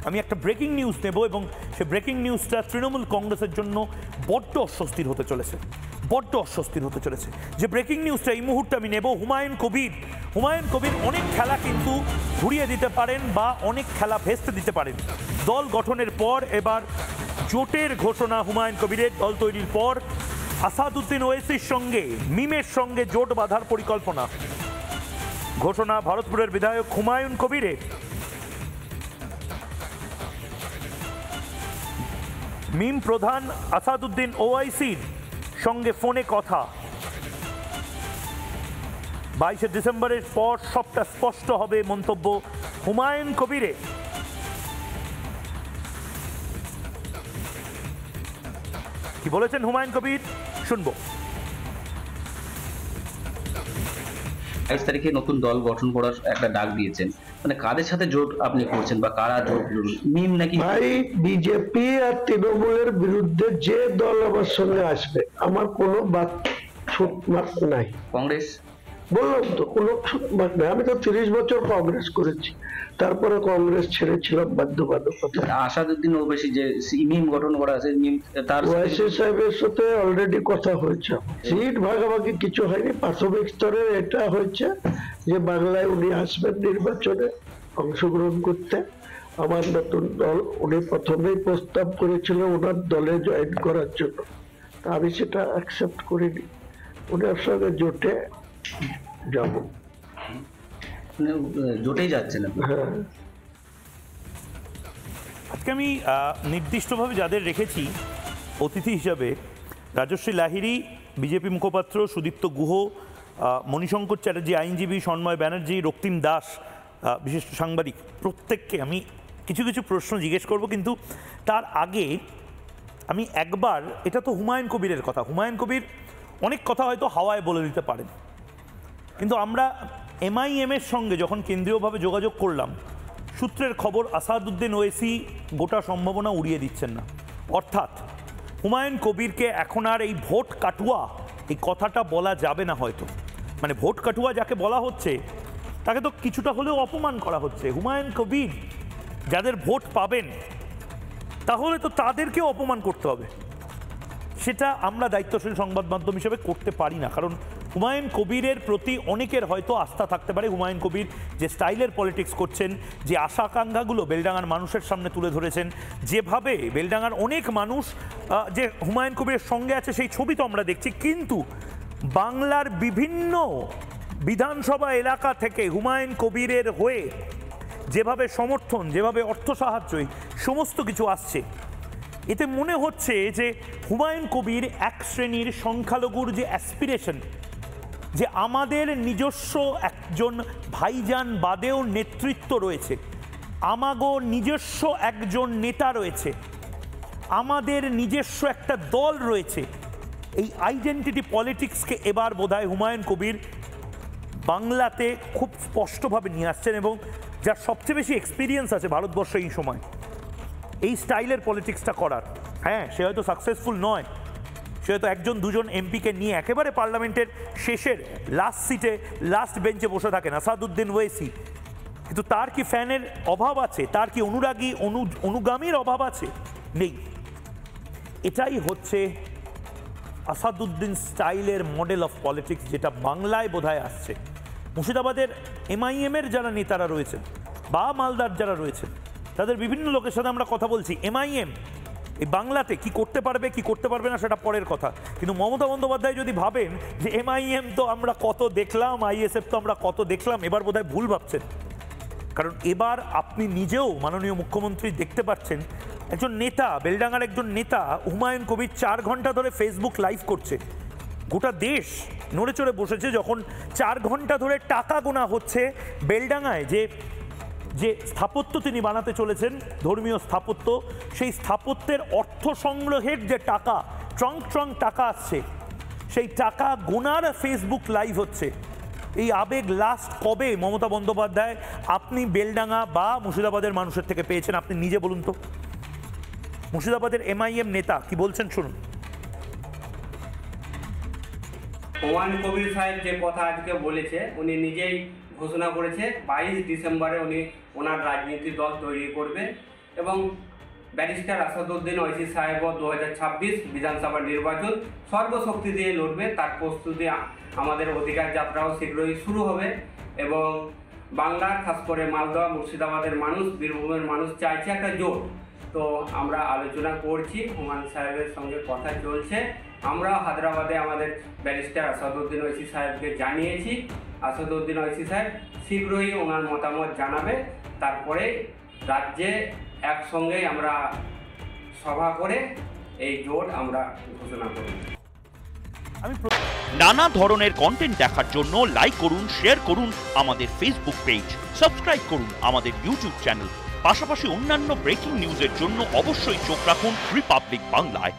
আমি একটা breaking news নেব এবং সে ব্রেকিং নিউজটা তৃণমূল কংগ্রেসের জন্য বড্ড অস্বস্তির হতে চলেছে, বড্ড অস্বস্তির হতে চলেছে। যে ব্রেকিং নিউজটা এই মুহূর্তে আমি নেব, হুমায়ুন কবির অনেক খেলা কিন্তু ঘুরিয়ে দিতে পারেন বা অনেক খেলা ভেস্তে দিতে পারেন। দল গঠনের পর এবার জোটের ঘোষণা হুমায়ুন কবিরের। দল তৈরির পর আসাদুদ্দিন ওয়েসির সঙ্গে মিমের সঙ্গে জোট বাঁধার পরিকল্পনা ঘোষণা ভরতপুরের বিধায়ক হুমায়ুন কবিরের। মিম প্রধান আসাদুদ্দিন ওয়াইসির সঙ্গে ফোনে কথা। 22শে ডিসেম্বরের পর সবটা স্পষ্ট হবে, মন্তব্য হুমায়ুন কবিরের। কি বলেছেন হুমায়ুন কবির শুনবো। 22 তারিখে নতুন দল গঠন করার একটা ডাক দিয়েছেন, মানে কাদের সাথে জোট আপনি করছেন বা কারা জোট? মিম নাকি? ভাই, বিজেপি আর তৃণমূলের বিরুদ্ধে যে দল আমার সঙ্গে আসবে আমার কোনো ছুটমাট নাই। কংগ্রেস? বললাম তো কোনো ছুটমাট নাই। আমি তো 30 বছর কংগ্রেস করেছি, তারপরে কংগ্রেস ছেড়েছিলাম বাধ্যবাধকতা। আসাদুদ্দিন ওবেসি যে মিম গঠন করা আছে, মিম তার ওয়াইসি সাহেবের সাথে অলরেডি কথা হয়েছে। সিট ভাগাভাগি কিছু হয়নি, প্রাথমিক স্তরে এটা হয়েছে যে বাংলায় উনি আসবেন নির্বাচনে অংশগ্রহণ করতে। আমার নতুন দল উনি প্রথমেই প্রস্তাব করেছিল ওনার দলে জয়েন করার জন্য, তা আমি সেটা অ্যাকসেপ্ট করিনি। ওনার সঙ্গে জোটে যাব। জোটেই যাচ্ছেন? হ্যাঁ, আজকে আমি নির্দিষ্টভাবে যাদের রেখেছি অতিথি হিসাবে, রাজশ্রী লাহিড়ী বিজেপি মুখপাত্র, সুদীপ্ত গুহ, মণিশঙ্কর চ্যাটার্জি আইনজীবী, সন্ময় ব্যানার্জি, রক্তিম দাস বিশিষ্ট সাংবাদিক, প্রত্যেককে আমি কিছু কিছু প্রশ্ন জিজ্ঞেস করব। কিন্তু তার আগে আমি একবার, এটা তো হুমায়ুন কবিরের কথা, হুমায়ুন কবির অনেক কথা হয়তো হাওয়ায় বলে দিতে পারেন, কিন্তু আমরা এমআইএমের সঙ্গে যখন কেন্দ্রীয়ভাবে যোগাযোগ করলাম, সূত্রের খবর আসাদুদ্দিন ওয়েসি গোটা সম্ভাবনা উড়িয়ে দিচ্ছেন না। অর্থাৎ হুমায়ুন কবিরকে এখন আর এই ভোট কাটুয়া এই কথাটা বলা যাবে না হয়তো। মানে ভোট কাটুয়া যাকে বলা হচ্ছে তাকে তো কিছুটা হলেও অপমান করা হচ্ছে। হুমায়ুন কবির যাদের ভোট পাবেন তাহলে তো তাদেরকেও অপমান করতে হবে। সেটা আমরা দায়িত্বশীল সংবাদ মাধ্যম হিসেবে করতে পারি না, কারণ হুমায়ুন কবিরের প্রতি অনেকের হয়তো আস্থা থাকতে পারে। হুমায়ুন কবির যে স্টাইলের পলিটিক্স করছেন, যে আশা আকাঙ্ক্ষাগুলো বেলডাঙ্গার মানুষের সামনে তুলে ধরেছেন, যেভাবে বেলডাঙ্গার অনেক মানুষ যে হুমায়ুন কবিরের সঙ্গে আছে সেই ছবি তো আমরা দেখছি। কিন্তু বাংলার বিভিন্ন বিধানসভা এলাকা থেকে হুমায়ুন কবিরের হয়ে যেভাবে সমর্থন, যেভাবে অর্থ সাহায্য, সমস্ত কিছু আসছে, এতে মনে হচ্ছে যে হুমায়ুন কবির এক শ্রেণীর সংখ্যালঘুর যে অ্যাসপিরেশন, যে আমাদের নিজস্ব একজন ভাইজান বাদেও নেতৃত্ব রয়েছে, আমাগো নিজস্ব একজন নেতা রয়েছে, আমাদের নিজস্ব একটা দল রয়েছে, এই আইডেন্টিটি পলিটিক্সকে এবার বোধহয় হুমায়ুন কবির বাংলাতে খুব স্পষ্টভাবে নিয়ে আসছেন, এবং যার সবচেয়ে বেশি এক্সপিরিয়েন্স আছে ভারতবর্ষে এই সময় এই স্টাইলের পলিটিক্সটা করার। হ্যাঁ, সে হয়তো সাকসেসফুল নয়, সে হয়তো একজন দুজন এমপিকে নিয়ে একেবারে পার্লামেন্টের শেষের লাস্ট সিটে, লাস্ট বেঞ্চে বসে থাকেন আসাদুদ্দিন ওয়েসি, কিন্তু তার কি ফ্যানের অভাব আছে? তার কি অনুরাগী অনুগামীর অভাব আছে? নেই। এটাই হচ্ছে আসাদুদ্দিন স্টাইলের মডেল অফ পলিটিক্স, যেটা বাংলায় বোধহয় আসছে। মুর্শিদাবাদের এমআইএমের যারা নেতারা রয়েছেন বা মালদার যারা রয়েছেন, তাদের বিভিন্ন লোকের সাথে আমরা কথা বলছি। এমআইএম এই বাংলাতে কি করতে পারবে কি করতে পারবে না সেটা পরের কথা, কিন্তু মমতা বন্দ্যোপাধ্যায় যদি ভাবেন যে এমআইএম তো আমরা কত দেখলাম, আইএসএফ তো আমরা কত দেখলাম, এবার বোধহয় ভুল ভাবছেন। কারণ এবার আপনি নিজেও মাননীয় মুখ্যমন্ত্রী দেখতে পাচ্ছেন একজন নেতা, বেলডাঙ্গার একজন নেতা হুমায়ুন কবির 4 ঘন্টা ধরে ফেসবুক লাইভ করছে। গোটা দেশ নড়ে চড়ে বসেছে যখন 4 ঘন্টা ধরে টাকা গোনা হচ্ছে বেলডাঙ্গায়। যে স্থাপত্য তিনি বানাতে চলেছেন, ধর্মীয় স্থাপত্য, সেই স্থাপত্যের অর্থ সংগ্রহের যে টাকা, ট্রাঙ্ক টাকা আসছে, সেই টাকা গোনার ফেসবুক লাইভ হচ্ছে। এই আবেগ লাস্ট কবে মমতা বন্দ্যোপাধ্যায় আপনি বেলডাঙ্গা বা মুর্শিদাবাদের মানুষের থেকে পেয়েছেন? আপনি নিজে বলুন তো। মুর্শিদাবাদের এমআইএম নেতা কি বলছেন শুনুন। হুমায়ুন কবির সাহেব যে কথা আজকে বলেছে, উনি নিজেই ঘোষণা করেছে 22 ডিসেম্বরে উনি ওনার রাজনীতি দল তৈরি করবে এবং ব্যারিস্টার আসাদুদ্দিন ওয়াইসি সাহেবও 2026 বিধানসভা নির্বাচন সর্বশক্তি দিয়ে লড়বে, তার প্রস্তুতি আমাদের অধিকার যাত্রাও শীঘ্রই শুরু হবে। এবং বাংলার খাস করে মালদহ মুর্শিদাবাদের মানুষ, বীরভূমের মানুষ চাইছে একটা জোট। তো আমরা আলোচনা করছি, হুমায়ুন সাহেবের সঙ্গে কথা চলছে। আমরা হায়দ্রাবাদে আমাদের ব্যারিস্টার আসাদুদ্দিন ওয়াইসি সাহেবকে জানিয়েছি। আসাদুদ্দিন ওয়াইসি সাহেব শীঘ্রই ওনার মতামত জানাবে, তারপরে রাজ্যে একসঙ্গেই আমরা সভা করে এই জোট আমরা ঘোষণা করব। নানা ধরনের কন্টেন্ট দেখার জন্য লাইক করুন, শেয়ার করুন আমাদের ফেসবুক পেজ, সাবস্ক্রাইব করুন আমাদের ইউটিউব চ্যানেল। পাশাপাশি অন্যান্য ব্রেকিং নিউজের জন্য অবশ্যই চোখ রাখুন রিপাবলিক বাংলায়।